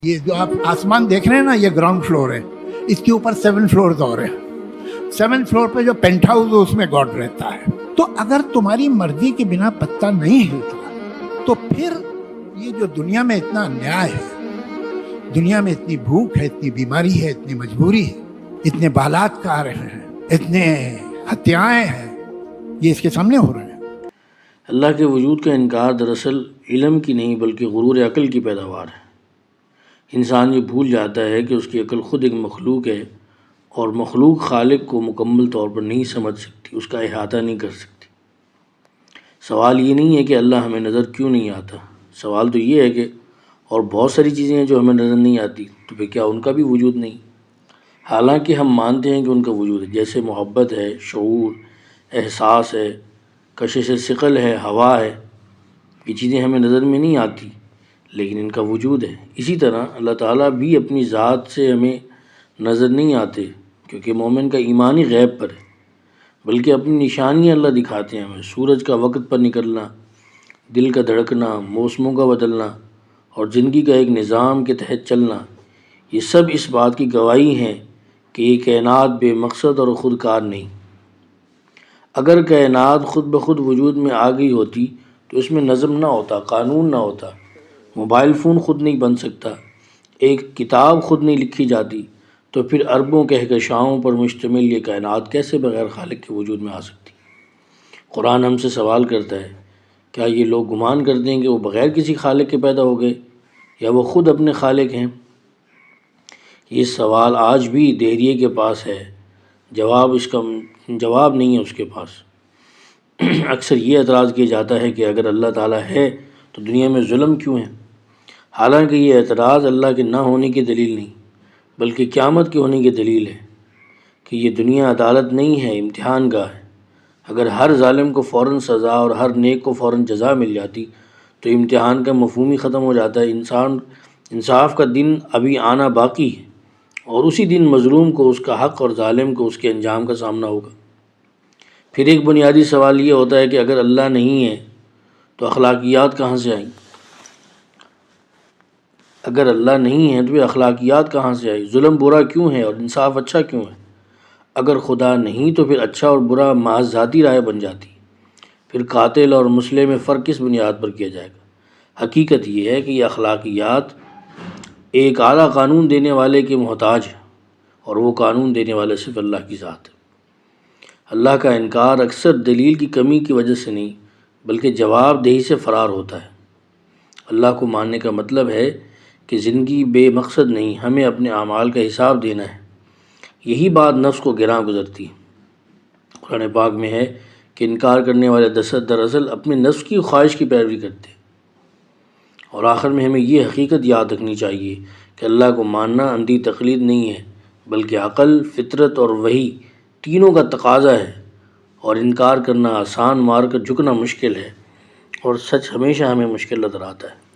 یہ جو آپ آسمان دیکھ رہے ہیں نا، یہ گراؤنڈ فلور ہے، اس کے اوپر 7 فلورز اور ہیں۔ 7 فلور پہ جو پینٹ ہاؤس ہے اس میں گاڈ رہتا ہے۔ تو اگر تمہاری مرضی کے بنا پتہ نہیں ہلتا تو پھر یہ جو دنیا میں اتنا انیائے ہے، دنیا میں اتنی بھوک ہے، اتنی بیماری ہے، اتنی مجبوری ہے، اتنے بالاتکار ہیں، اتنے ہتیائیں ہیں، یہ اس کے سامنے ہو رہے ہیں۔ اللہ کے وجود کا انکار دراصل علم کی نہیں بلکہ غرور عقل کی پیداوار ہے۔ انسان یہ بھول جاتا ہے کہ اس کی عقل خود ایک مخلوق ہے اور مخلوق خالق کو مکمل طور پر نہیں سمجھ سکتی، اس کا احاطہ نہیں کر سکتی۔ سوال یہ نہیں ہے کہ اللہ ہمیں نظر کیوں نہیں آتا، سوال تو یہ ہے کہ اور بہت ساری چیزیں ہیں جو ہمیں نظر نہیں آتی، تو پھر کیا ان کا بھی وجود نہیں؟ حالانکہ ہم مانتے ہیں کہ ان کا وجود ہے، جیسے محبت ہے، شعور، احساس ہے، کشش ثقل ہے، ہوا ہے۔ یہ چیزیں ہمیں نظر میں نہیں آتی لیکن ان کا وجود ہے۔ اسی طرح اللہ تعالیٰ بھی اپنی ذات سے ہمیں نظر نہیں آتے، کیونکہ مومن کا ایمان ہی غیب پر ہے، بلکہ اپنی نشانیاں اللہ دکھاتے ہیں ہمیں۔ سورج کا وقت پر نکلنا، دل کا دھڑکنا، موسموں کا بدلنا اور زندگی کا ایک نظام کے تحت چلنا، یہ سب اس بات کی گواہی ہیں کہ یہ کائنات بے مقصد اور خود کار نہیں۔ اگر کائنات خود بخود وجود میں آ گئی ہوتی تو اس میں نظم نہ ہوتا، قانون نہ ہوتا، موبائل فون خود نہیں بن سکتا، ایک کتاب خود نہیں لکھی جاتی، تو پھر اربوں کہکشاؤں پر مشتمل یہ کائنات کیسے بغیر خالق کے وجود میں آ سکتی؟ قرآن ہم سے سوال کرتا ہے، کیا یہ لوگ گمان کرتے ہیں کہ وہ بغیر کسی خالق کے پیدا ہو گئے یا وہ خود اپنے خالق ہیں؟ یہ سوال آج بھی دہریے کے پاس ہے، اس کا جواب نہیں ہے اس کے پاس۔ اکثر یہ اعتراض کیا جاتا ہے کہ اگر اللہ تعالیٰ ہے تو دنیا میں ظلم کیوں ہے؟ حالانکہ یہ اعتراض اللہ کے نہ ہونے کی دلیل نہیں بلکہ قیامت کے ہونے کی دلیل ہے کہ یہ دنیا عدالت نہیں ہے، امتحان گاہ ہے۔ اگر ہر ظالم کو فوراً سزا اور ہر نیک کو فوراً جزا مل جاتی تو امتحان کا مفہوم ہی ختم ہو جاتا ہے۔ انصاف کا دن ابھی آنا باقی ہے، اور اسی دن مظلوم کو اس کا حق اور ظالم کو اس کے انجام کا سامنا ہوگا۔ پھر ایک بنیادی سوال یہ ہوتا ہے کہ اگر اللہ نہیں ہے تو اخلاقیات کہاں سے آئیں؟ اگر اللہ نہیں ہے تو یہ اخلاقیات کہاں سے آئی؟ ظلم برا کیوں ہے اور انصاف اچھا کیوں ہے؟ اگر خدا نہیں تو پھر اچھا اور برا محض ذاتی رائے بن جاتی، پھر قاتل اور مسلح میں فرق کس بنیاد پر کیا جائے گا؟ حقیقت یہ ہے کہ یہ اخلاقیات ایک اعلیٰ قانون دینے والے کے محتاج ہے، اور وہ قانون دینے والا صرف اللہ کی ذات ہے۔ اللہ کا انکار اکثر دلیل کی کمی کی وجہ سے نہیں بلکہ جواب دہی سے فرار ہوتا ہے۔ اللہ کو ماننے کا مطلب ہے کہ زندگی بے مقصد نہیں، ہمیں اپنے اعمال کا حساب دینا ہے۔ یہی بات نفس کو گراں گزرتی ہے۔ قرآن پاک میں ہے کہ انکار کرنے والے دراصل اپنے نفس کی خواہش کی پیروی کرتے ہیں۔ اور آخر میں ہمیں یہ حقیقت یاد رکھنی چاہیے کہ اللہ کو ماننا اندھی تقلید نہیں ہے بلکہ عقل، فطرت اور وحی تینوں کا تقاضا ہے، اور انکار کرنا آسان، مار کر جھکنا مشکل ہے، اور سچ ہمیشہ ہمیں مشکل نظر آتا ہے۔